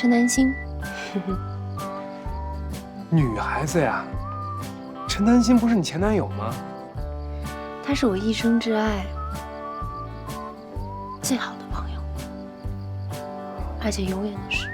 陈南星。女孩子呀，陈南星不是你前男友吗？他是我一生挚爱，最好的朋友，而且永远的是。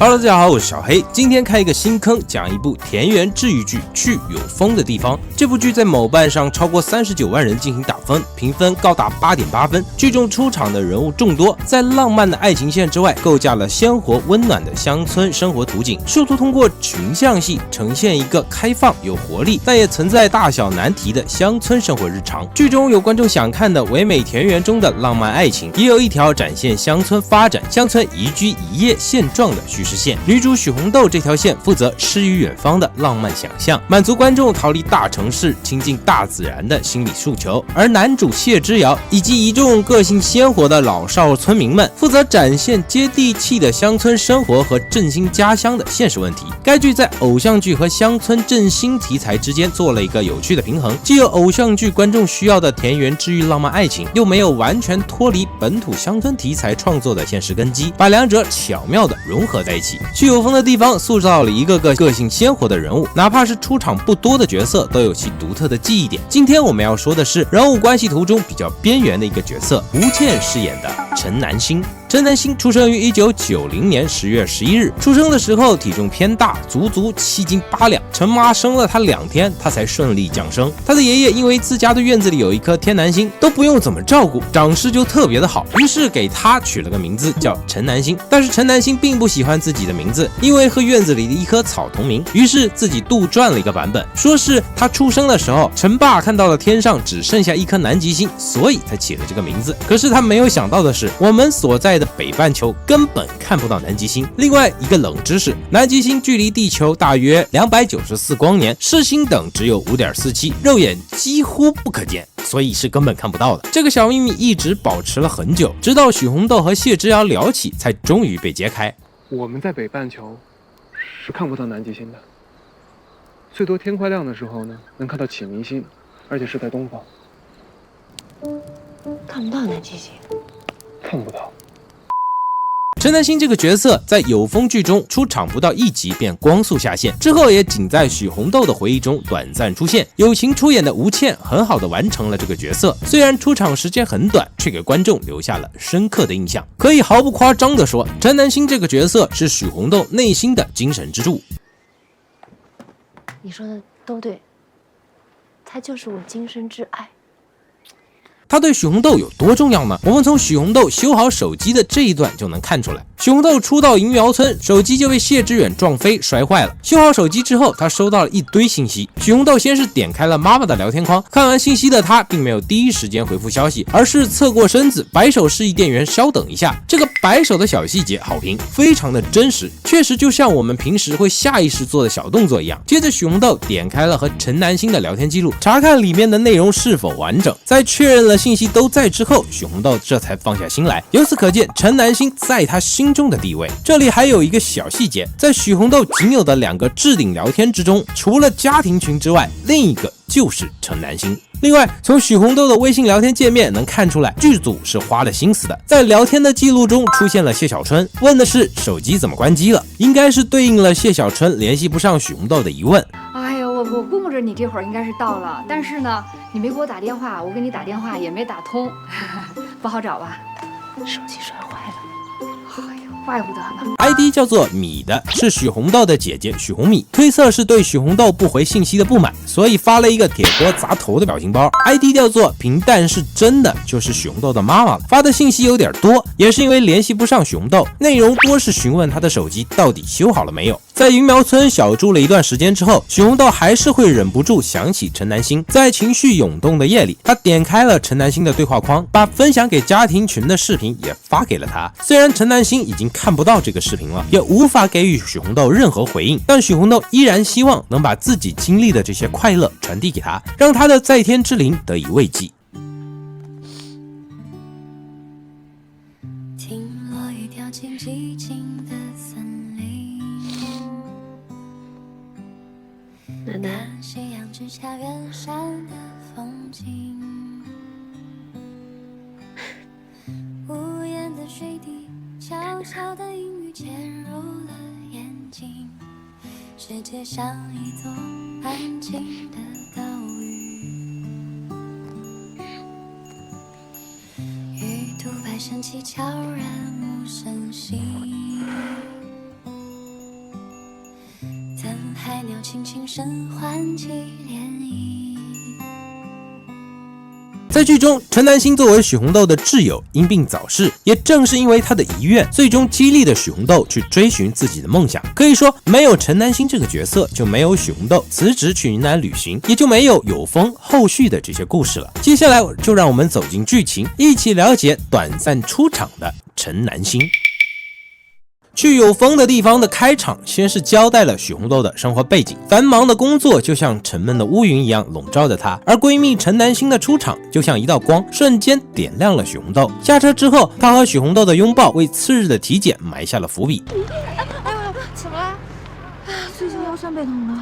Hello， 大家好，我是小黑。今天开一个新坑，讲一部田园治愈剧《去有风的地方》。这部剧在某瓣上超过39万人进行打分，评分高达8.8分。剧中出场的人物众多，在浪漫的爱情线之外，构架了鲜活温暖的乡村生活图景，试图通过群像戏呈现一个开放有活力，但也存在大小难题的乡村生活日常。剧中有观众想看的唯美田园中的浪漫爱情，也有一条展现乡村发展、乡村宜居宜业现状的叙事线。女主许红豆这条线负责诗与远方的浪漫想象，满足观众逃离大城市、亲近大自然的心理诉求；而男主谢之遥以及一众个性鲜活的老少村民们，负责展现接地气的乡村生活和振兴家乡的现实问题。该剧在偶像剧和乡村振兴题材之间做了一个有趣的平衡，既有偶像剧观众需要的田园治愈浪漫爱情，又没有完全脱离本土乡村题材创作的现实根基，把两者巧妙地融合在一起。去有风的地方塑造了一个个个性鲜活的人物，哪怕是出场不多的角色，都有其独特的记忆点。今天我们要说的是人物关系图中比较边缘的一个角色，吴倩饰演的陈南星。陈南星出生于1990年10月11日，出生的时候体重偏大，足足7斤8两。陈妈生了他2天，他才顺利降生。他的爷爷因为自家的院子里有一颗天南星，都不用怎么照顾，长势就特别的好，于是给他取了个名字叫陈南星。但是陈南星并不喜欢自己的名字，因为和院子里的一棵草同名，于是自己杜撰了一个版本，说是他出生的时候，陈爸看到了天上只剩下一颗南极星，所以才起了这个名字。可是他没有想到的是，我们所在的北半球根本看不到南极星。另外一个冷知识，南极星距离地球大约294光年，视星等只有5.47，肉眼几乎不可见，所以是根本看不到的。这个小秘密一直保持了很久，直到许红豆和谢之遥聊起，才终于被揭开。我们在北半球是看不到南极星的，最多天快亮的时候呢，能看到启明星，而且是在东方。看不到南极星，看不到。陈南星这个角色在有风剧中出场不到1集便光速下线，之后也仅在许红豆的回忆中短暂出现。友情出演的吴倩很好的完成了这个角色，虽然出场时间很短，却给观众留下了深刻的印象。可以毫不夸张地说，陈南星这个角色是许红豆内心的精神支柱。你说的都对，他就是我今生挚爱。他对许红豆有多重要呢？我们从许红豆修好手机的这一段就能看出来。许红豆初到银苗村，手机就被谢之远撞飞摔坏了。修好手机之后，他收到了一堆信息。许红豆先是点开了妈妈的聊天框，看完信息的他并没有第一时间回复消息，而是侧过身子摆手示意店员稍等一下。这个摆手的小细节好评，非常的真实，确实就像我们平时会下意识做的小动作一样。接着许红豆点开了和陈南星的聊天记录，查看里面的内容是否完整，在确认了信息都在之后，许红豆这才放下心来。由此可见，陈南星在他心中的地位。这里还有一个小细节，在许红豆仅有的2个置顶聊天之中，除了家庭群之外，另一个就是陈南星。另外，从许红豆的微信聊天界面能看出来，剧组是花了心思的。在聊天的记录中出现了谢小春，问的是手机怎么关机了，应该是对应了谢小春联系不上许红豆的疑问。哎呦，我估摸着你这会儿应该是到了，但是呢，你没给我打电话，我给你打电话也没打通，不好找吧？手机摔坏了。哎呀，怪不得呢。ID 叫做米的，是许红豆的姐姐许红米，推测是对许红豆不回信息的不满，所以发了一个铁锅砸头的表情包。ID 叫做平淡是真的，就是许红豆的妈妈了。发的信息有点多，也是因为联系不上许红豆，内容多是询问她的手机到底修好了没有。在云苗村小住了一段时间之后，许红豆还是会忍不住想起陈南星。在情绪涌动的夜里，他点开了陈南星的对话框，把分享给家庭群的视频也发给了他。虽然陈南星已经看不到这个视频了，也无法给予许红豆任何回应，但许红豆依然希望能把自己经历的这些快乐传递给他，让他的在天之灵得以慰藉。听落雨掉进寂静的森林，楠楠，夕阳之下远山的风景，无言的水滴，悄悄的音乐。雨潜入了眼睛，世界像一座安静的岛屿，鱼突白升起，悄然无声息，等海鸟轻轻声唤起涟漪。在剧中，陈南星作为许红豆的挚友因病早逝，也正是因为他的遗愿，最终激励了许红豆去追寻自己的梦想。可以说，没有陈南星这个角色，就没有许红豆辞职去云南旅行，也就没有有风后续的这些故事了。接下来就让我们走进剧情，一起了解短暂出场的陈南星。去有风的地方的开场，先是交代了许红豆的生活背景，繁忙的工作就像沉闷的乌云一样笼罩着她，而闺蜜陈南星的出场就像一道光，瞬间点亮了许红豆。下车之后，她和许红豆的拥抱为次日的体检埋下了伏笔。怎么了？最近腰酸背痛的。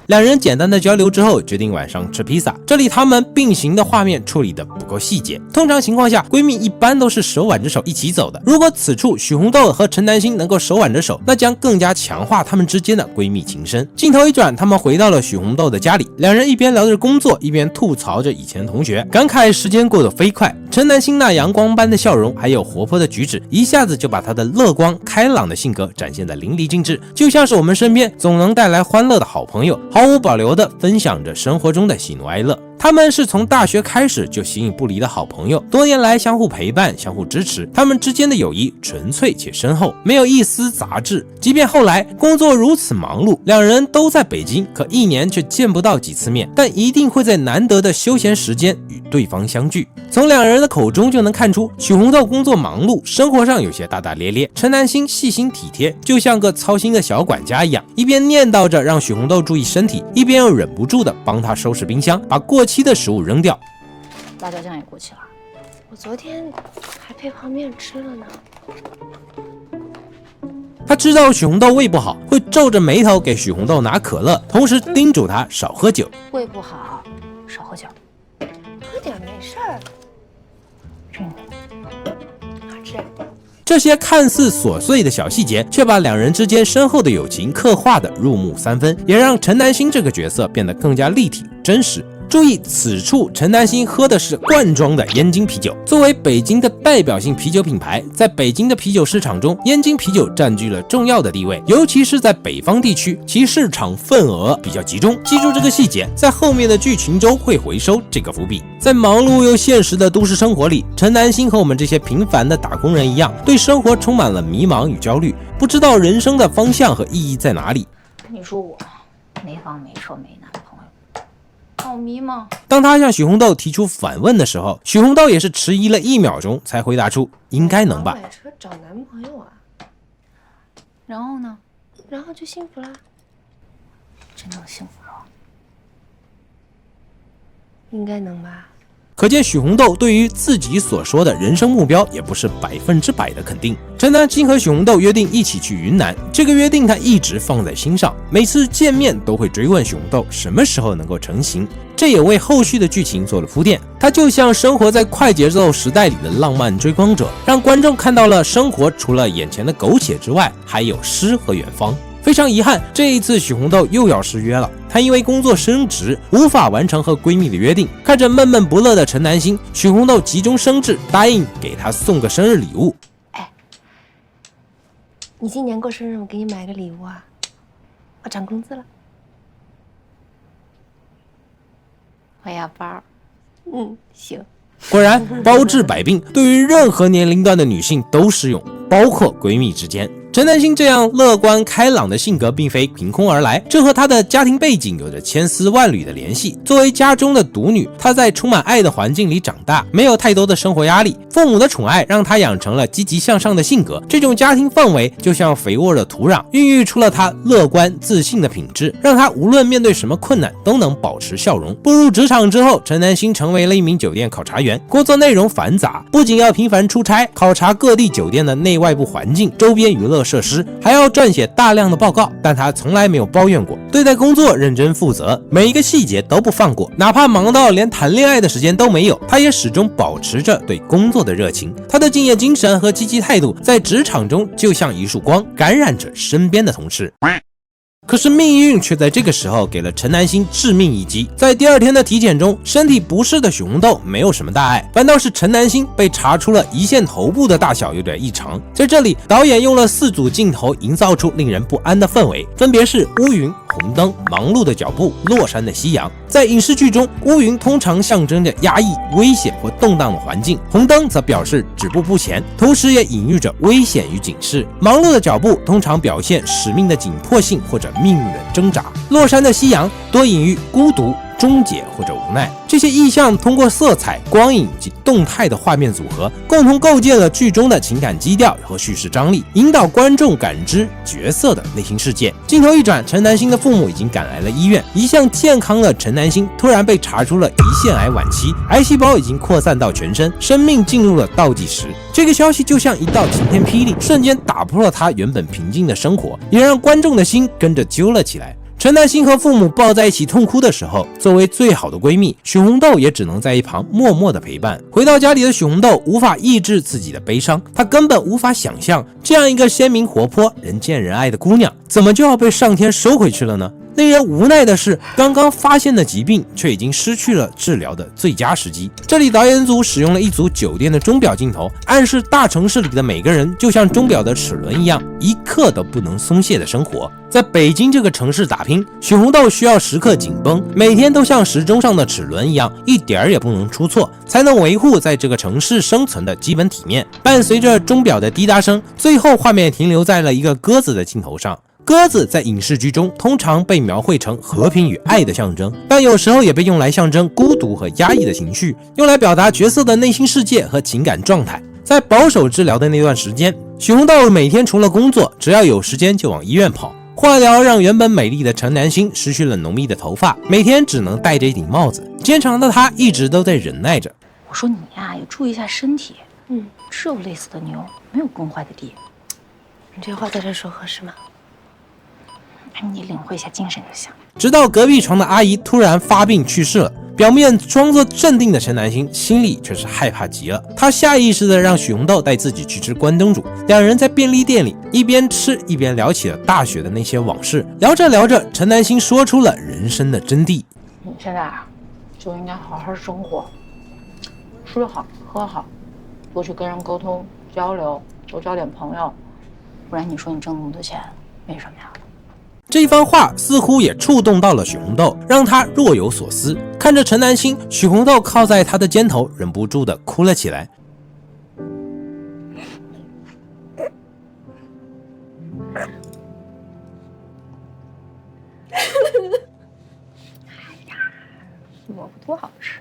两人简单的交流之后，决定晚上吃披萨。这里他们并行的画面处理的不够细节。通常情况下，闺蜜一般都是手挽着手一起走的。如果此处许红豆和陈南星能够手挽着手，那将更加强化他们之间的闺蜜情深。镜头一转，他们回到了许红豆的家里，两人一边聊着工作，一边吐槽着以前同学，感慨时间过得飞快。陈南星那阳光般的笑容，还有活泼的举止，一下子就把他的乐观开朗的性格展现得淋漓尽致，就像是我们身边总能带来欢乐的好朋友，毫无保留地分享着生活中的喜怒哀乐。他们是从大学开始就形影不离的好朋友，多年来相互陪伴，相互支持，他们之间的友谊纯粹且深厚，没有一丝杂质。即便后来工作如此忙碌，两人都在北京，可一年却见不到几次面，但一定会在难得的休闲时间与对方相聚。从两人的口中就能看出，许红豆工作忙碌，生活上有些大大咧咧，陈南星细心体贴，就像个操心的小管家一样，一边念叨着让许红豆注意身体，一边又忍不住的帮她收拾冰箱，把过期的食物扔掉。辣椒酱也过期了。我昨天还配泡面吃了呢。他知道许红豆胃不好，会皱着眉头给许红豆拿可乐，同时叮嘱她少喝酒。胃不好，少喝酒。喝点没事儿。好吃。这些看似琐碎的小细节，却把两人之间深厚的友情刻画得入木三分，也让陈南星这个角色变得更加立体真实。注意，此处陈南星喝的是罐装的燕京啤酒。作为北京的代表性啤酒品牌，在北京的啤酒市场中，燕京啤酒占据了重要的地位，尤其是在北方地区，其市场份额比较集中。记住这个细节，在后面的剧情中会回收这个伏笔。在忙碌又现实的都市生活里，陈南星和我们这些平凡的打工人一样，对生活充满了迷茫与焦虑，不知道人生的方向和意义在哪里。你说我没房没车没男朋友，好迷茫。当他向许红豆提出反问的时候，许红豆也是迟疑了1秒钟才回答出应该能吧。买车找男朋友啊？然后呢？然后就幸福啦？真的幸福了？应该能吧？可见许红豆对于自己所说的人生目标也不是100%的肯定。陈南星和许红豆约定一起去云南，这个约定他一直放在心上，每次见面都会追问许红豆什么时候能够成行，这也为后续的剧情做了铺垫。他就像生活在快节奏时代里的浪漫追光者，让观众看到了生活除了眼前的苟且之外，还有诗和远方。非常遗憾，这一次许红豆又要失约了。她因为工作升职，无法完成和闺蜜的约定。看着闷闷不乐的陈南星，许红豆急中生智，答应给她送个生日礼物。哎，你今年过生日，我给你买个礼物啊！我涨工资了。我要包。行。果然，包治百病，对于任何年龄段的女性都适用，包括闺蜜之间。陈南星这样乐观开朗的性格并非凭空而来，这和她的家庭背景有着千丝万缕的联系。作为家中的独女，她在充满爱的环境里长大，没有太多的生活压力，父母的宠爱让她养成了积极向上的性格。这种家庭氛围就像肥沃的土壤，孕育出了她乐观自信的品质，让她无论面对什么困难都能保持笑容。步入职场之后，陈南星成为了一名酒店考察员，工作内容繁杂，不仅要频繁出差，考察各地酒店的内外部环境、周边娱乐设施，还要撰写大量的报告，但他从来没有抱怨过，对待工作认真负责，每一个细节都不放过，哪怕忙到连谈恋爱的时间都没有，他也始终保持着对工作的热情。他的敬业精神和积极态度在职场中就像一束光，感染着身边的同事。可是命运却在这个时候给了陈南星致命一击。在第二天的体检中，身体不适的许红豆没有什么大碍，反倒是陈南星被查出了胰腺头部的大小有点异常。在这里，导演用了4组镜头营造出令人不安的氛围，分别是乌云、红灯、忙碌的脚步、落山的夕阳。在影视剧中，乌云通常象征着压抑、危险或动荡的环境，红灯则表示止步不前，同时也隐喻着危险与警示。忙碌的脚步通常表现使命的紧迫性或者命运的挣扎。落山的夕阳多隐喻孤独、终结或者无奈。这些意象通过色彩、光影及动态的画面组合，共同构建了剧中的情感基调和叙事张力，引导观众感知角色的内心世界。镜头一转，陈南星的父母已经赶来了医院，一向健康的陈南星突然被查出了胰腺癌晚期，癌细胞已经扩散到全身，生命进入了倒计时。这个消息就像一道晴天霹雳，瞬间打破了他原本平静的生活，也让观众的心跟着揪了起来。陈南星和父母抱在一起痛哭的时候，作为最好的闺蜜，许红豆也只能在一旁默默的陪伴。回到家里的许红豆无法抑制自己的悲伤，她根本无法想象这样一个鲜明活泼、人见人爱的姑娘，怎么就要被上天收回去了呢？令人无奈的是，刚刚发现的疾病却已经失去了治疗的最佳时机。这里导演组使用了一组酒店的钟表镜头，暗示大城市里的每个人就像钟表的齿轮一样，一刻都不能松懈的生活。在北京这个城市打拼，许红豆需要时刻紧绷，每天都像时钟上的齿轮一样，一点儿也不能出错，才能维护在这个城市生存的基本体面。伴随着钟表的滴答声，最后画面停留在了一个鸽子的镜头上。鸽子在影视剧中通常被描绘成和平与爱的象征，但有时候也被用来象征孤独和压抑的情绪，用来表达角色的内心世界和情感状态。在保守治疗的那段时间，许红豆每天除了工作，只要有时间就往医院跑。化疗让原本美丽的陈南星失去了浓密的头发，每天只能戴着一顶帽子。坚强的她一直都在忍耐着。我说你呀，也注意一下身体。是有累死的牛，没有耕坏的地。你这话在这说合适吗？你领会一下精神就行。直到隔壁床的阿姨突然发病去世了，表面装作镇定的陈南星心里却是害怕极了。他下意识地让许红豆带自己去吃关东煮，两人在便利店里一边吃一边聊起了大学的那些往事。聊着聊着，陈南星说出了人生的真谛：你现在啊，就应该好好生活，吃好喝好，多去跟人沟通交流，多交点朋友，不然你说你挣那么多钱为什么呀？这番话似乎也触动到了许红豆，让她若有所思。看着陈南星，许红豆靠在他的肩头，忍不住地哭了起来。萝卜多好吃。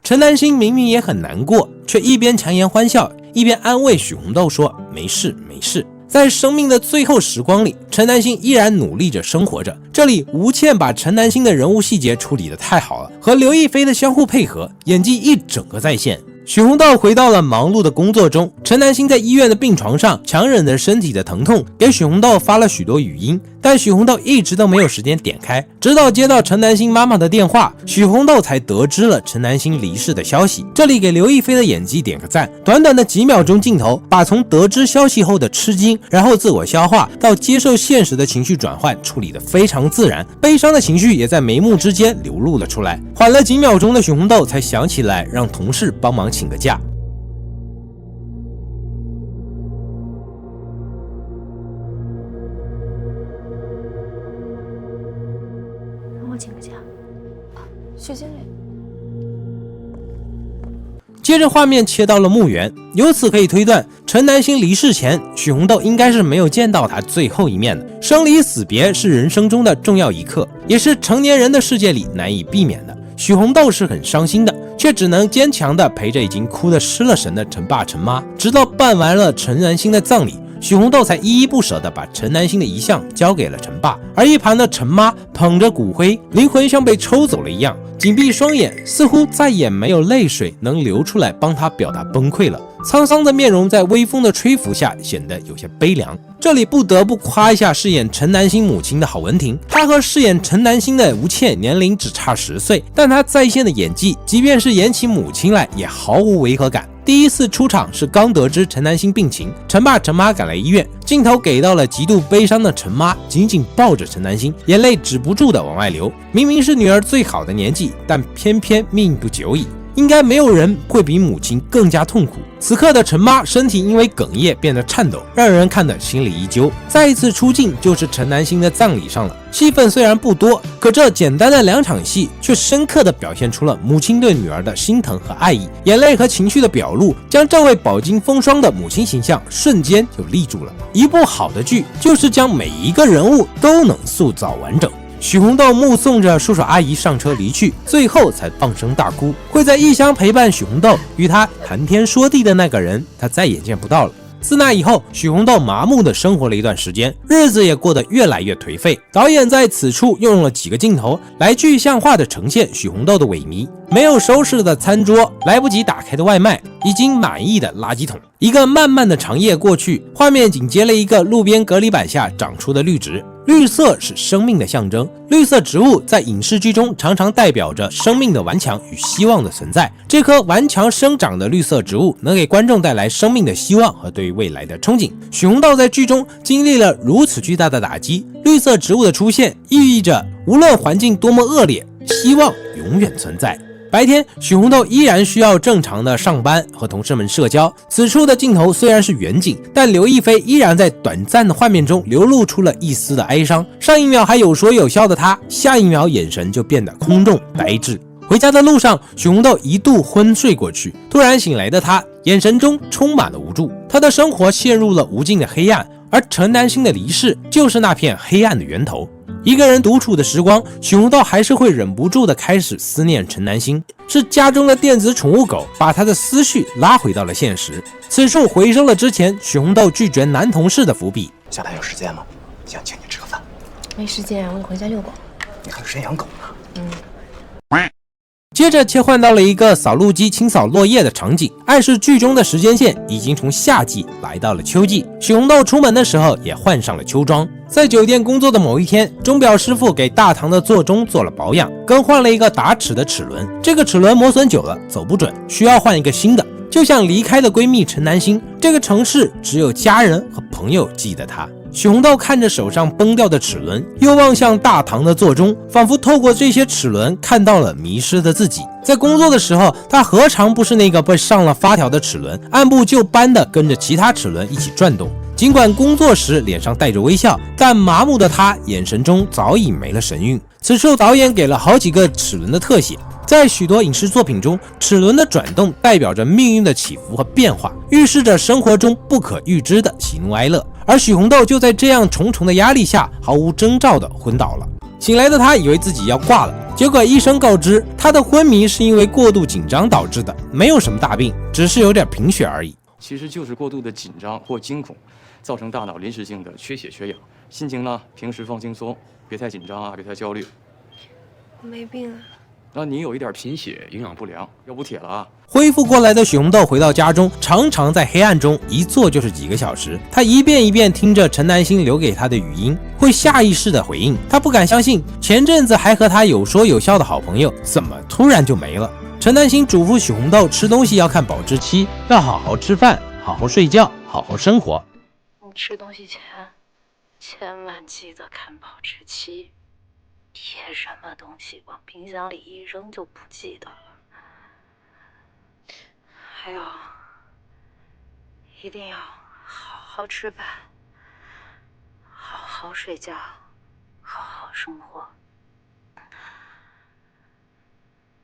陈南星明明也很难过，却一边强颜欢笑，一边安慰许红豆说：“没事没事。”在生命的最后时光里，陈南星依然努力着生活着。这里吴倩把陈南星的人物细节处理得太好了，和刘亦菲的相互配合，演技一整个在线。许红豆回到了忙碌的工作中，陈南星在医院的病床上强忍着身体的疼痛，给许红豆发了许多语音，但许红豆一直都没有时间点开，直到接到陈南星妈妈的电话，许红豆才得知了陈南星离世的消息。这里给刘亦菲的演技点个赞，短短的几秒钟镜头，把从得知消息后的吃惊，然后自我消化到接受现实的情绪转换处理得非常自然，悲伤的情绪也在眉目之间流露了出来。缓了几秒钟的许红豆才想起来让同事帮忙请个假。让我请个假。学经理。接着画面切到了墓园，由此可以推断，陈南星离世前，许红豆应该是没有见到他最后一面的。生离死别是人生中的重要一刻，也是成年人的世界里难以避免的。许红豆是很伤心的，却只能坚强地陪着已经哭得失了神的陈爸陈妈，直到办完了陈南星的葬礼，许红豆才依依不舍地把陈南星的遗像交给了陈爸，而一旁的陈妈捧着骨灰，灵魂像被抽走了一样，紧闭双眼，似乎再也没有泪水能流出来帮他表达崩溃了。沧桑的面容在微风的吹拂下显得有些悲凉。这里不得不夸一下饰演陈南星母亲的郝文婷，她和饰演陈南星的吴倩年龄只差10岁，但她在线的演技，即便是演起母亲来也毫无违和感。第一次出场是刚得知陈南星病情，陈爸陈妈赶来医院，镜头给到了极度悲伤的陈妈，紧紧抱着陈南星，眼泪止不住的往外流。明明是女儿最好的年纪，但偏偏命不久矣。应该没有人会比母亲更加痛苦。此刻的陈妈身体因为哽咽变得颤抖，让人看得心里一揪。再一次出镜就是陈南星的葬礼上了，戏份虽然不多，可这简单的2场戏却深刻地表现出了母亲对女儿的心疼和爱意。眼泪和情绪的表露，将这位饱经风霜的母亲形象瞬间就立住了。一部好的剧就是将每一个人物都能塑造完整。许红豆目送着叔叔阿姨上车离去，最后才放声大哭。会在异乡陪伴许红豆与她谈天说地的那个人，她再也见不到了。自那以后，许红豆麻木地生活了一段时间，日子也过得越来越颓废。导演在此处又用了几个镜头来具象化地呈现许红豆的萎靡：没有收拾的餐桌，来不及打开的外卖，已经满意的垃圾桶。一个漫漫的长夜过去，画面紧接了一个路边隔离板下长出的绿植。绿色是生命的象征，绿色植物在影视剧中常常代表着生命的顽强与希望的存在。这棵顽强生长的绿色植物能给观众带来生命的希望和对于未来的憧憬。许红豆在剧中经历了如此巨大的打击，绿色植物的出现意味着无论环境多么恶劣，希望永远存在。白天，许红豆依然需要正常的上班和同事们社交。此处的镜头虽然是远景，但刘亦菲依然在短暂的画面中流露出了一丝的哀伤。上一秒还有说有笑的她，下一秒眼神就变得空洞呆滞。回家的路上，许红豆一度昏睡过去，突然醒来的她，眼神中充满了无助。她的生活陷入了无尽的黑暗，而陈南星的离世就是那片黑暗的源头。一个人独处的时光，许红豆还是会忍不住的开始思念陈南星。是家中的电子宠物狗把他的思绪拉回到了现实。此处回收了之前许红豆拒绝男同事的伏笔。下来有时间吗？想请你吃个饭。没时间，我得回家遛狗。你还有时间养狗呢。接着切换到了一个扫路机清扫落叶的场景，暗示剧中的时间线已经从夏季来到了秋季。许红豆出门的时候也换上了秋装。在酒店工作的某一天，钟表师傅给大堂的座钟做了保养，更换了一个打齿的齿轮。这个齿轮磨损久了，走不准，需要换一个新的。就像离开的闺蜜陈南星，这个城市只有家人和朋友记得她。许红豆看着手上崩掉的齿轮，又望向大堂的座钟，仿佛透过这些齿轮看到了迷失的自己。在工作的时候，她何尝不是那个被上了发条的齿轮，按部就班地跟着其他齿轮一起转动。尽管工作时脸上带着微笑，但麻木的她眼神中早已没了神韵。此处导演给了好几个齿轮的特写。在许多影视作品中，齿轮的转动代表着命运的起伏和变化，预示着生活中不可预知的喜怒哀乐。而许红豆就在这样重重的压力下，毫无征兆地昏倒了。醒来的她以为自己要挂了，结果医生告知她的昏迷是因为过度紧张导致的，没有什么大病，只是有点贫血而已。其实就是过度的紧张或惊恐，造成大脑临时性的缺血缺氧。心情呢，平时放轻松，别太紧张啊，别太焦虑。我没病啊。那你有一点贫血、营养不良，要补铁了啊。恢复过来的许红豆回到家中，常常在黑暗中一坐就是几个小时。她一遍一遍听着陈南星留给她的语音，会下意识的回应。她不敢相信，前阵子还和她有说有笑的好朋友，怎么突然就没了？陈南星嘱咐许红豆吃东西要看保质期，要好好吃饭，好好睡觉，好好生活。你吃东西前，千万记得看保质期。别什么东西往冰箱里一扔就不记得了。还有，一定要好好吃饭，好好睡觉，好好生活，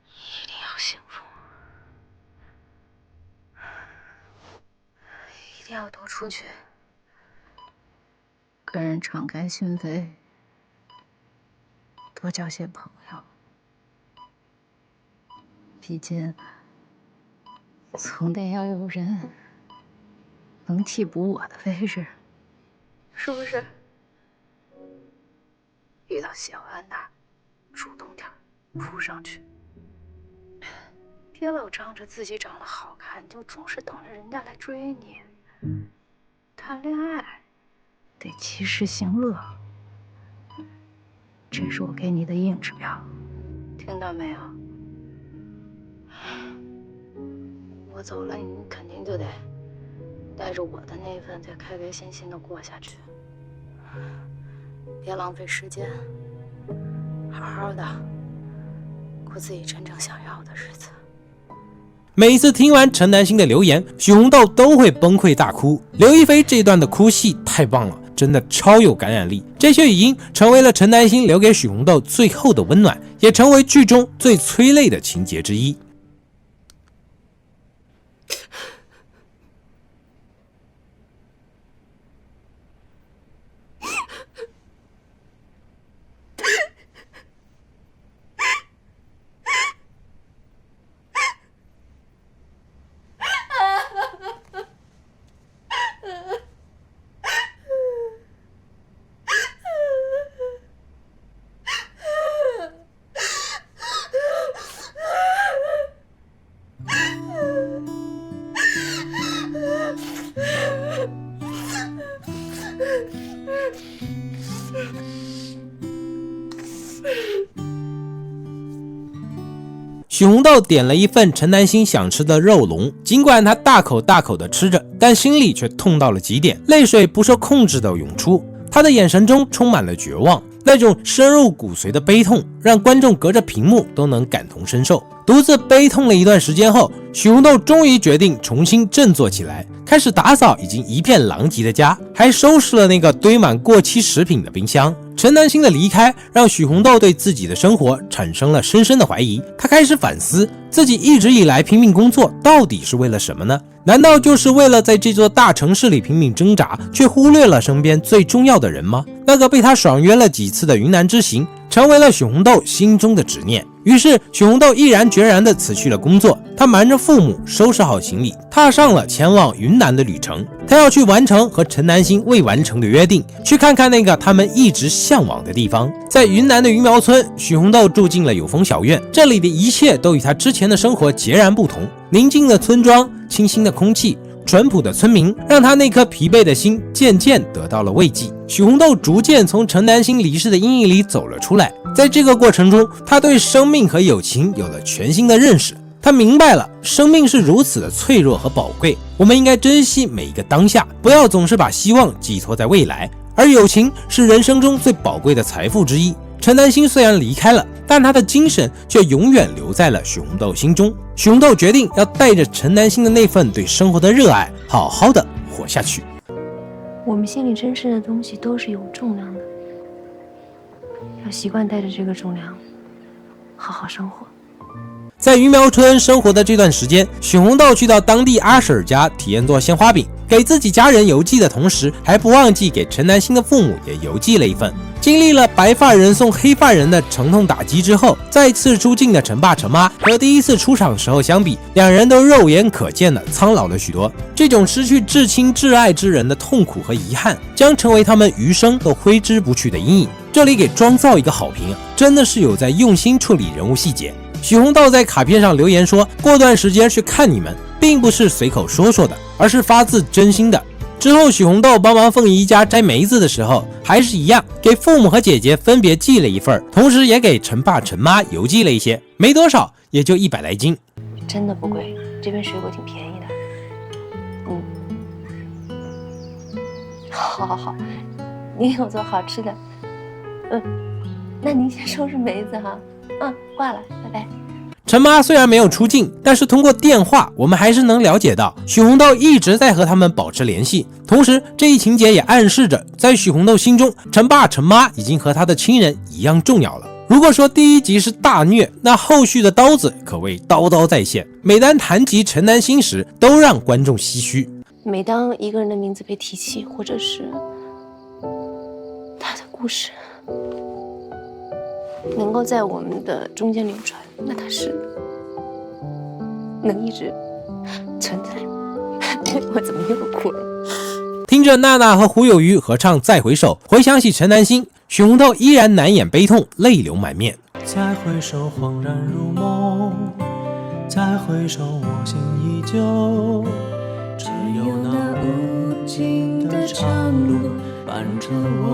一定要幸福，一定要多出去，跟人敞开心扉。多交些朋友，毕竟总得要有人能替补我的位置，是不是？遇到喜欢的，主动点，扑上去，别老仗着自己长得好看，就总是等着人家来追你。谈恋爱得及时行乐，这是我给你的硬指标，听到没有？我走了，你肯定就得带着我的那一份，再开开心心的过下去。别浪费时间，好好的过自己真正想要的日子。每一次听完陈南星的留言，许红豆都会崩溃大哭。刘亦菲这段的哭戏太棒了，真的超有感染力，这些语音成为了陈南星留给许红豆最后的温暖，也成为剧中最催泪的情节之一。许红豆点了一份陈南星想吃的肉龙，尽管他大口大口的吃着，但心里却痛到了极点，泪水不受控制的涌出，他的眼神中充满了绝望，那种深入骨髓的悲痛让观众隔着屏幕都能感同身受。独自悲痛了一段时间后，许红豆终于决定重新振作起来，开始打扫已经一片狼藉的家，还收拾了那个堆满过期食品的冰箱。陈南星的离开让许红豆对自己的生活产生了深深的怀疑，她开始反思自己一直以来拼命工作到底是为了什么呢？难道就是为了在这座大城市里拼命挣扎，却忽略了身边最重要的人吗？那个被他爽约了几次的云南之行成为了许红豆心中的执念。于是许红豆毅然决然地辞去了工作，她瞒着父母收拾好行李，踏上了前往云南的旅程。她要去完成和陈南星未完成的约定，去看看那个他们一直向往的地方。在云南的鱼苗村，许红豆住进了有风小院，这里的一切都与她之前的生活截然不同。宁静的村庄，清新的空气，淳朴的村民，让她那颗疲惫的心渐渐得到了慰藉。许红豆逐渐从陈南星离世的阴影里走了出来，在这个过程中，她对生命和友情有了全新的认识。她明白了，生命是如此的脆弱和宝贵，我们应该珍惜每一个当下，不要总是把希望寄托在未来。而友情是人生中最宝贵的财富之一。陈南星虽然离开了，但他的精神却永远留在了许红豆心中。许红豆决定要带着陈南星的那份对生活的热爱，好好的活下去。我们心里珍视的东西都是有重量的，要习惯带着这个重量，好好生活。在鱼苗村生活的这段时间，许红豆去到当地阿婶家体验做鲜花饼，给自己家人邮寄的同时，还不忘记给陈南星的父母也邮寄了一份。经历了白发人送黑发人的沉痛打击之后，再次出镜的陈爸陈妈和第一次出场时候相比，两人都肉眼可见的苍老了许多。这种失去至亲至爱之人的痛苦和遗憾，将成为他们余生都挥之不去的阴影。这里给妆造一个好评，真的是有在用心处理人物细节。许红豆在卡片上留言说，过段时间去看你们，并不是随口说说的，而是发自真心的。之后许红豆帮忙凤仪家摘梅子的时候，还是一样给父母和姐姐分别寄了一份，同时也给陈爸陈妈邮寄了一些，没多少，也就100来斤，真的不贵，这边水果挺便宜的。好，您有做好吃的。那您先收拾梅子哈。挂了，拜拜。陈妈虽然没有出镜，但是通过电话，我们还是能了解到许红豆一直在和他们保持联系。同时，这一情节也暗示着，在许红豆心中，陈爸陈妈已经和他的亲人一样重要了。如果说第一集是大虐，那后续的刀子可谓刀刀在线。每当谈及陈南星时，都让观众唏嘘。每当一个人的名字被提起，或者是他的故事能够在我们的中间流传，那它是能一直存在。我怎么又哭了？听着娜娜和胡有余合唱《再回首》，回想起陈南星，许红豆依然难掩悲痛，泪流满面。再回首，恍然如梦，再回首，我心依旧。只有那无尽的长路伴着我。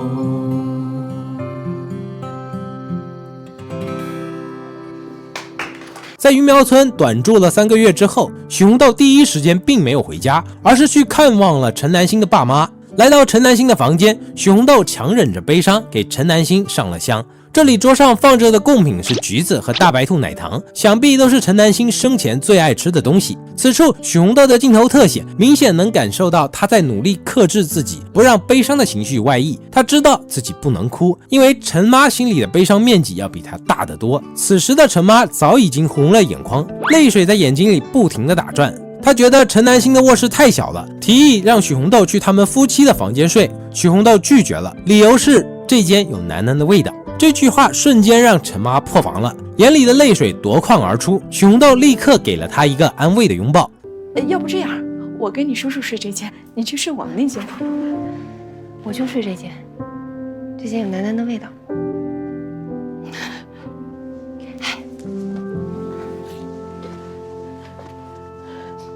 在鱼苗村短住了3个月之后，许红豆第一时间并没有回家，而是去看望了陈南星的爸妈。来到陈南星的房间，许红豆强忍着悲伤给陈南星上了香。这里桌上放着的贡品是橘子和大白兔奶糖，想必都是陈南星生前最爱吃的东西。此处许红豆的镜头特写明显能感受到他在努力克制自己，不让悲伤的情绪外溢。他知道自己不能哭，因为陈妈心里的悲伤面积要比他大得多。此时的陈妈早已经红了眼眶，泪水在眼睛里不停地打转。他觉得陈南星的卧室太小了，提议让许红豆去他们夫妻的房间睡。许红豆拒绝了，理由是这间有楠楠的味道。这句话瞬间让陈妈破防了，眼里的泪水夺眶而出。许红豆立刻给了她一个安慰的拥抱。要不这样，我跟你叔叔睡这间，你去睡我们那间吧。我就睡这间，这间有楠楠的味道。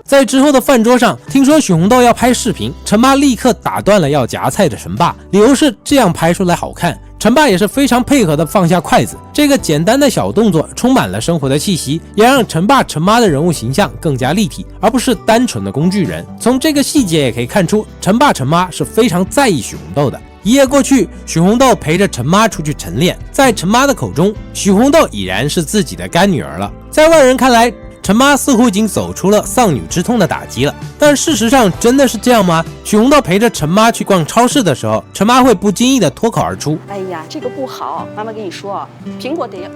在之后的饭桌上，听说许红豆要拍视频，陈妈立刻打断了要夹菜的陈爸，理由是这样拍出来好看。陈爸也是非常配合的放下筷子，这个简单的小动作充满了生活的气息，也让陈爸陈妈的人物形象更加立体，而不是单纯的工具人。从这个细节也可以看出，陈爸陈妈是非常在意许红豆的。一夜过去，许红豆陪着陈妈出去晨练，在陈妈的口中，许红豆已然是自己的干女儿了。在外人看来，陈妈似乎已经走出了丧女之痛的打击了，但事实上真的是这样吗？许红豆陪着陈妈去逛超市的时候，陈妈会不经意的脱口而出：“哎呀，这个不好，妈妈跟你说，苹果得。”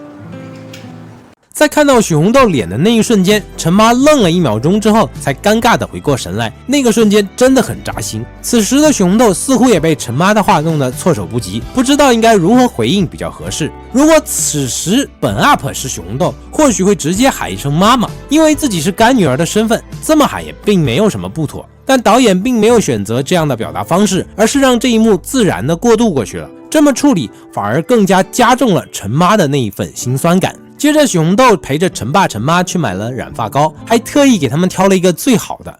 在看到许红豆脸的那一瞬间，陈妈愣了1秒钟之后，才尴尬的回过神来。那个瞬间真的很扎心。此时的许红豆似乎也被陈妈的话弄得措手不及，不知道应该如何回应比较合适。如果此时本 UP 是许红豆，或许会直接喊一声妈妈，因为自己是干女儿的身份，这么喊也并没有什么不妥。但导演并没有选择这样的表达方式，而是让这一幕自然的过渡过去了。这么处理反而更加加重了陈妈的那一份心酸感。接着许红豆陪着陈爸陈妈去买了染发膏，还特意给他们挑了一个最好的。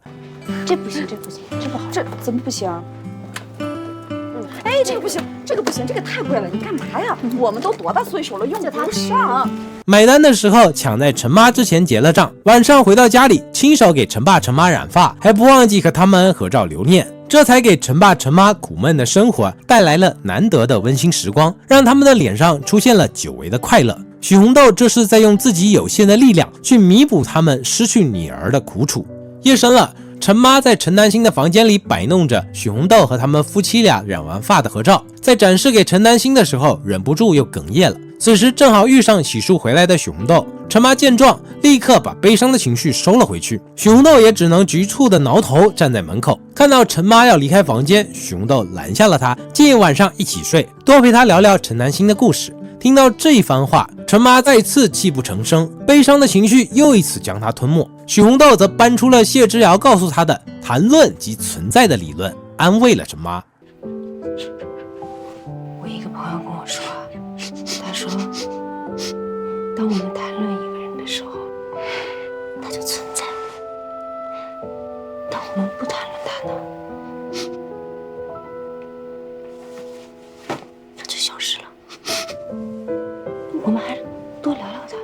这不行，这不行，这不好，这怎么不行？哎，这个不行，这个不行，这个太贵了，你干嘛呀？我们都多大岁数了，用不上。买单的时候抢在陈妈之前结了账，晚上回到家里亲手给陈爸陈妈染发，还不忘记和他们合照留念，这才给陈爸陈妈苦闷的生活带来了难得的温馨时光，让他们的脸上出现了久违的快乐。许红豆这是在用自己有限的力量去弥补他们失去女儿的苦楚。夜深了，陈妈在陈南星的房间里摆弄着许红豆和他们夫妻俩染完发的合照，在展示给陈南星的时候，忍不住又哽咽了。此时正好遇上洗漱回来的许红豆，陈妈见状立刻把悲伤的情绪收了回去，许红豆也只能局促的挠头站在门口。看到陈妈要离开房间，许红豆拦下了她，建议晚上一起睡，多陪她聊聊陈南星的故事。听到这一番话，陈妈再次泣不成声，悲伤的情绪又一次将她吞没。许红豆则搬出了谢之遥告诉她的谈论及存在的理论，安慰了陈妈。我一个朋友跟我说，他说，当我们谈论一个人的时候，他就存在；当我们不谈论他呢，他就消失了。我们还是多聊聊他。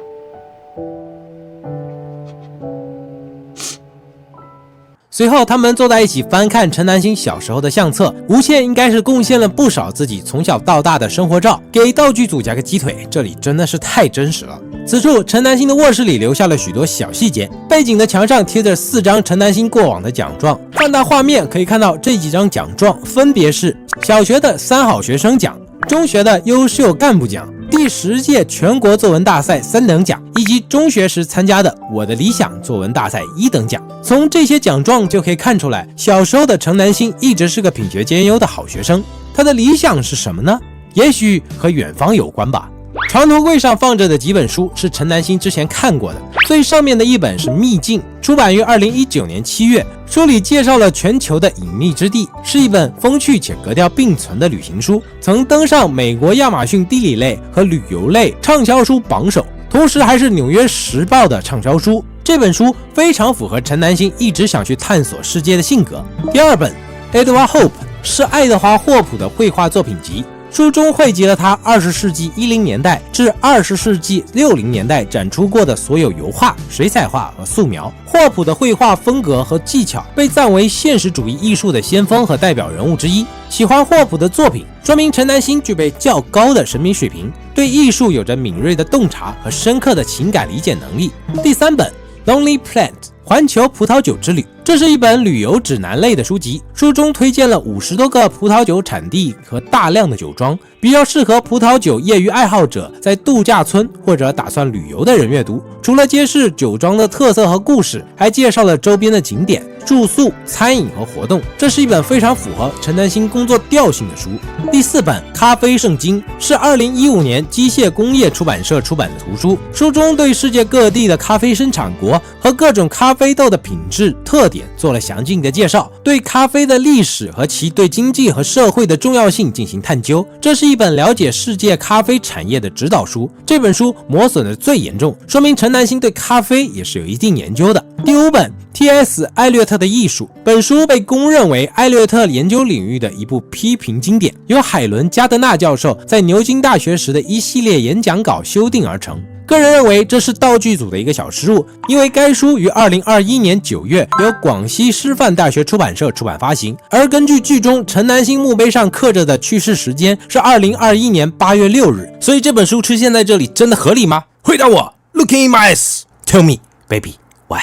随后他们坐在一起翻看陈南星小时候的相册，吴倩应该是贡献了不少自己从小到大的生活照，给道具组加个鸡腿，这里真的是太真实了。此处陈南星的卧室里留下了许多小细节，背景的墙上贴着4张陈南星过往的奖状，放大画面可以看到这几张奖状分别是小学的3好学生奖、中学的优秀干部奖、第10届全国作文大赛3等奖，以及中学时参加的我的理想作文大赛1等奖。从这些奖状就可以看出来，小时候的陈南星一直是个品学兼优的好学生。他的理想是什么呢？也许和远方有关吧。床头柜上放着的几本书是陈南星之前看过的，最上面的一本是《秘境》，出版于2019年7月。书里介绍了全球的隐秘之地，是一本风趣且格调并存的旅行书，曾登上美国亚马逊地理类和旅游类畅销书榜首，同时还是《纽约时报》的畅销书。这本书非常符合陈南星一直想去探索世界的性格。第二本 Edward Hope 是爱德华霍普的绘画作品集，书中汇集了他20世纪10年代至20世纪60年代展出过的所有油画、水彩画和素描。霍普的绘画风格和技巧被赞为现实主义艺术的先锋和代表人物之一。喜欢霍普的作品，说明陈南星具备较高的审美水平，对艺术有着敏锐的洞察和深刻的情感理解能力。第三本 Lonely Planet 环球葡萄酒之旅，这是一本旅游指南类的书籍，书中推荐了50多个葡萄酒产地和大量的酒庄，比较适合葡萄酒业余爱好者在度假村或者打算旅游的人阅读。除了揭示酒庄的特色和故事，还介绍了周边的景点、住宿、餐饮和活动。这是一本非常符合陈南星工作调性的书。第四本《咖啡圣经》是2015年机械工业出版社出版的图书，书中对世界各地的咖啡生产国和各种咖啡豆的品质特点做了详尽的介绍，对咖啡的历史和其对经济和社会的重要性进行探究。这是一本了解世界咖啡产业的指导书。这本书磨损的最严重，说明陈南星对咖啡也是有一定研究的。第五本 T.S. 艾略特的艺术，本书被公认为艾略特研究领域的一部批评经典，由海伦·加德纳教授在牛津大学时的一系列演讲稿修订而成。个人认为这是道具组的一个小失误，因为该书于2021年9月由广西师范大学出版社出版发行，而根据剧中陈南星墓碑上刻着的去世时间是2021年8月6日，所以这本书出现在这里真的合理吗？回答我 ，Look in my eyes, tell me, baby, why？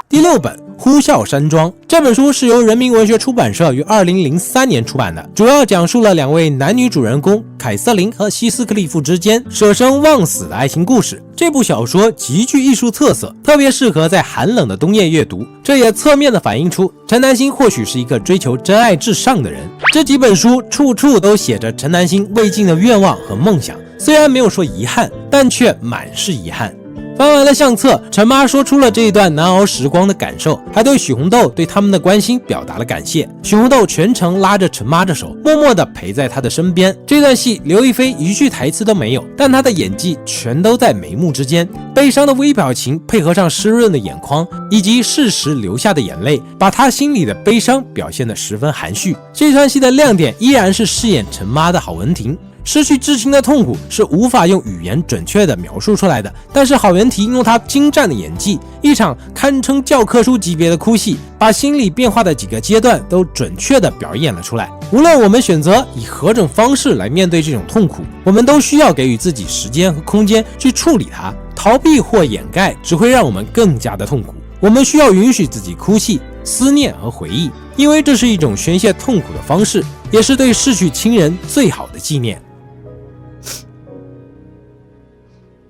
第六本《呼啸山庄》这本书是由人民文学出版社于2003年出版的，主要讲述了两位男女主人公凯瑟琳和希斯克利夫之间舍生忘死的爱情故事。这部小说极具艺术特色，特别适合在寒冷的冬夜阅读，这也侧面的反映出陈南星或许是一个追求真爱至上的人。这几本书处处都写着陈南星未尽的愿望和梦想，虽然没有说遗憾，但却满是遗憾。翻完了相册，陈妈说出了这一段难熬时光的感受，还对许红豆对他们的关心表达了感谢。许红豆全程拉着陈妈的手，默默地陪在她的身边。这段戏刘亦菲一句台词都没有，但她的演技全都在眉目之间。悲伤的微表情配合上湿润的眼眶，以及适时流下的眼泪，把她心里的悲伤表现得十分含蓄。这段戏的亮点依然是饰演陈妈的郝文婷。失去至亲的痛苦是无法用语言准确地描述出来的，但是郝文婷用她精湛的演技，一场堪称教科书级别的哭戏，把心理变化的几个阶段都准确地表演了出来。无论我们选择以何种方式来面对这种痛苦，我们都需要给予自己时间和空间去处理它，逃避或掩盖只会让我们更加的痛苦。我们需要允许自己哭泣、思念和回忆，因为这是一种宣泄痛苦的方式，也是对逝去亲人最好的纪念。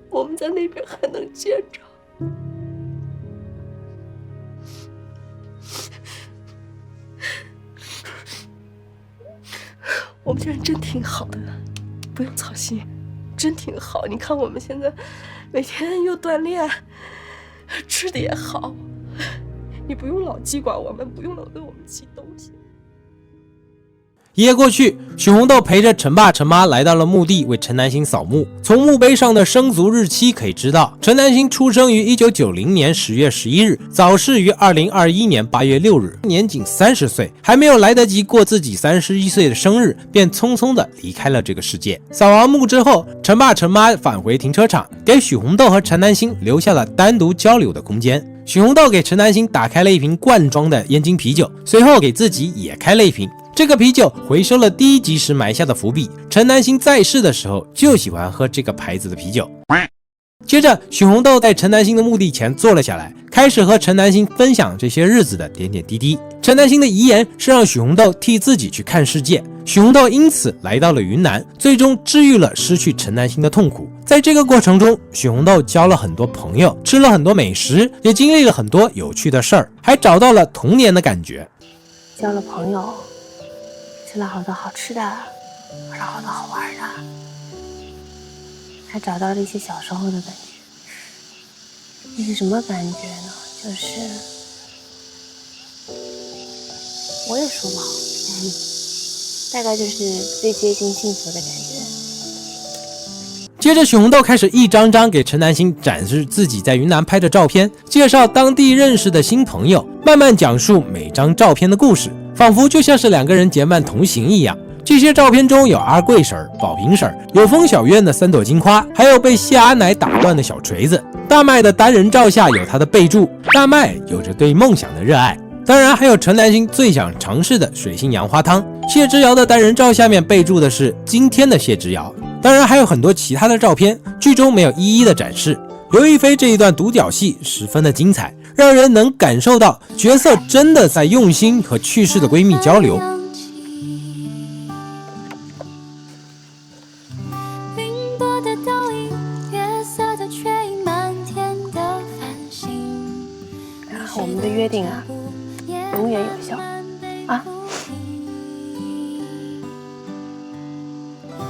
我们在那边还能见着。我们现在真挺好的，不用操心，真挺好。你看我们现在每天又锻炼，吃的也好，你不用老记挂我们，不用老给我们寄东西。一夜过去，许红豆陪着陈爸陈妈来到了墓地为陈南星扫墓。从墓碑上的生卒日期可以知道，陈南星出生于1990年10月11日，早逝于2021年8月6日，年仅30岁，还没有来得及过自己31岁的生日，便匆匆地离开了这个世界。扫完墓之后，陈爸陈妈返回停车场，给许红豆和陈南星留下了单独交流的空间。许红豆给陈南星打开了一瓶罐装的燕京啤酒，随后给自己也开了一瓶。这个啤酒回收了第一集时埋下的伏笔，陈南星在世的时候就喜欢喝这个牌子的啤酒。接着，许红豆在陈南星的墓地前坐了下来，开始和陈南星分享这些日子的点点滴滴。陈南星的遗言是让许红豆替自己去看世界，许红豆因此来到了云南，最终治愈了失去陈南星的痛苦。在这个过程中，许红豆交了很多朋友，吃了很多美食，也经历了很多有趣的事儿，还找到了童年的感觉。交了朋友，吃了好多好吃的，玩了好多好玩的，还找到了一些小时候的感觉。那是什么感觉呢？就是我也说不好，大概就是最接近幸福的感觉。接着许红豆开始一张张给陈南星展示自己在云南拍的照片，介绍当地认识的新朋友，慢慢讲述每张照片的故事，仿佛就像是两个人结伴同行一样。这些照片中有阿贵婶、宝平婶，有风小院的3朵金花，还有被谢阿奶打断的小锤子。大麦的单人照下有他的备注：大麦有着对梦想的热爱。当然还有陈南星最想尝试的水性杨花汤。谢之遥的单人照下面备注的是今天的谢之遥。当然还有很多其他的照片，剧中没有一一的展示。刘亦菲这一段独角戏十分的精彩，让人能感受到角色真的在用心和去世的闺蜜交流。我们的约定啊，永远有效啊！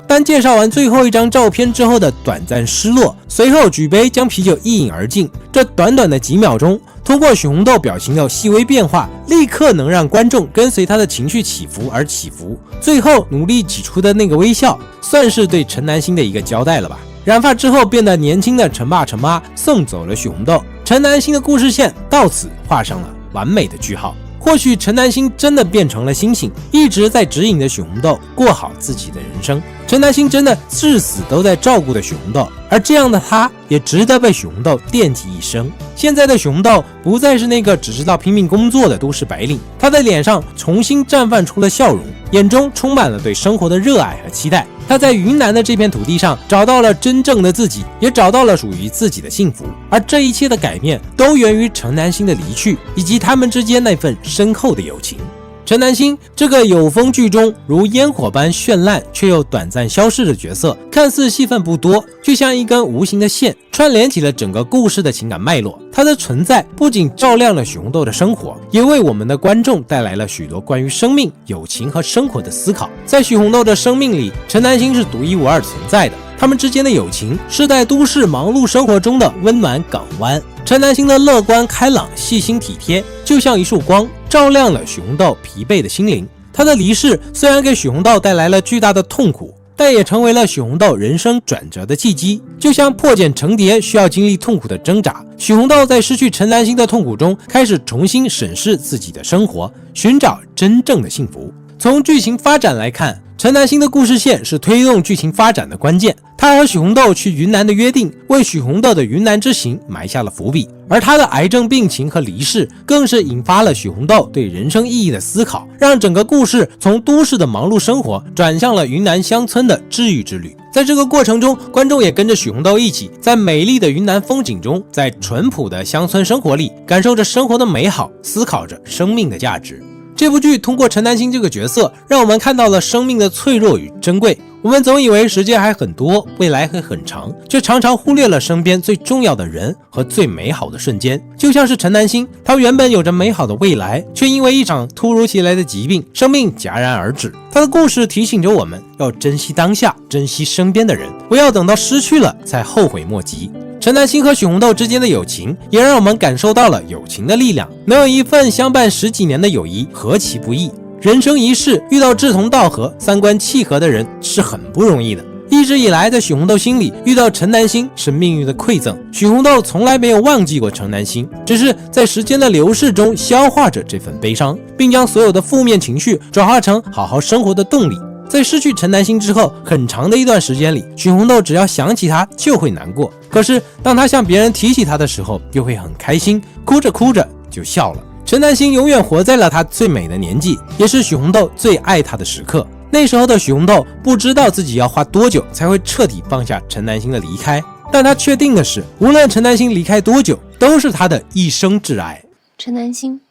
当介绍完最后一张照片之后的短暂失落，随后举杯将啤酒一饮而尽。这短短的几秒钟，通过许红豆表情的细微变化，立刻能让观众跟随他的情绪起伏而起伏。最后努力挤出的那个微笑，算是对陈南星的一个交代了吧。染发之后变得年轻的陈爸陈妈送走了许红豆，陈南星的故事线到此画上了完美的句号。或许陈南星真的变成了星星，一直在指引着许红豆过好自己的人生。陈南星真的至死都在照顾着许红豆，而这样的他也值得被许红豆惦记一生。现在的许红豆不再是那个只知道拼命工作的都市白领，他的脸上重新绽放出了笑容，眼中充满了对生活的热爱和期待。他在云南的这片土地上找到了真正的自己，也找到了属于自己的幸福。而这一切的改变都源于陈南星的离去，以及他们之间那份深厚的友情。陈南星这个有风剧中如烟火般绚烂却又短暂消逝的角色，看似戏份不多，却像一根无形的线，串联起了整个故事的情感脉络。他的存在不仅照亮了许红豆的生活，也为我们的观众带来了许多关于生命、友情和生活的思考。在许红豆的生命里，陈南星是独一无二存在的，他们之间的友情是在都市忙碌生活中的温暖港湾。陈南星的乐观开朗、细心体贴，就像一束光，照亮了许红豆疲惫的心灵。他的离世虽然给许红豆带来了巨大的痛苦，但也成为了许红豆人生转折的契机。就像破茧成蝶需要经历痛苦的挣扎，许红豆在失去陈南星的痛苦中，开始重新审视自己的生活，寻找真正的幸福。从剧情发展来看，陈南星的故事线是推动剧情发展的关键。他和许红豆去云南的约定，为许红豆的云南之行埋下了伏笔，而他的癌症病情和离世，更是引发了许红豆对人生意义的思考，让整个故事从都市的忙碌生活转向了云南乡村的治愈之旅。在这个过程中，观众也跟着许红豆一起，在美丽的云南风景中，在淳朴的乡村生活里，感受着生活的美好，思考着生命的价值。这部剧通过陈南星这个角色，让我们看到了生命的脆弱与珍贵。我们总以为时间还很多，未来会很长，却常常忽略了身边最重要的人和最美好的瞬间。就像是陈南星，他原本有着美好的未来，却因为一场突如其来的疾病，生命戛然而止。他的故事提醒着我们要珍惜当下，珍惜身边的人，不要等到失去了才后悔莫及。陈南星和许红豆之间的友情，也让我们感受到了友情的力量。能有一份相伴10几年的友谊，何其不易！人生一世，遇到志同道合、三观契合的人是很不容易的。一直以来，在许红豆心里，遇到陈南星是命运的馈赠。许红豆从来没有忘记过陈南星，只是在时间的流逝中消化着这份悲伤，并将所有的负面情绪转化成好好生活的动力。在失去陈南星之后，很长的一段时间里，许红豆只要想起他就会难过。可是当他向别人提起他的时候，又会很开心，哭着哭着就笑了。陈南星永远活在了他最美的年纪，也是许红豆最爱他的时刻。那时候的许红豆不知道自己要花多久才会彻底放下陈南星的离开，但他确定的是，无论陈南星离开多久，都是他的一生挚爱。陈南星，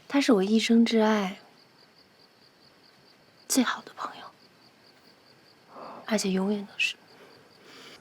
他是我一生挚爱最好的朋友，而且永远都是。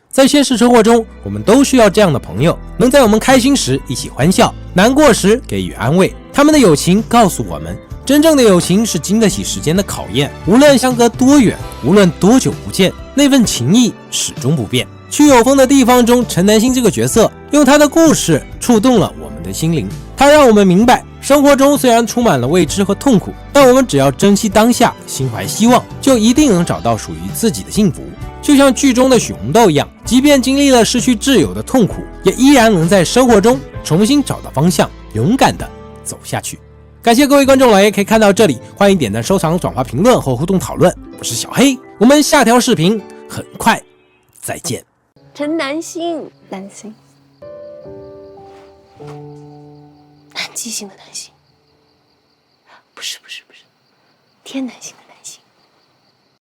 在现实生活中，我们都需要这样的朋友，能在我们开心时一起欢笑，难过时给予安慰。他们的友情告诉我们，真正的友情是经得起时间的考验，无论相隔多远，无论多久不见，那份情谊始终不变。去有风的地方中，陈南星这个角色用他的故事触动了我们的心灵，他让我们明白，生活中虽然充满了未知和痛苦，但我们只要珍惜当下，心怀希望，就一定能找到属于自己的幸福。就像剧中的许红豆一样，即便经历了失去挚友的痛苦，也依然能在生活中重新找到方向，勇敢地走下去。感谢各位观众老爷可以看到这里，欢迎点赞、收藏、转发、评论和互动讨论。我是小黑，我们下条视频很快再见。真男性，男性，男记性的男性，不是，天男性的。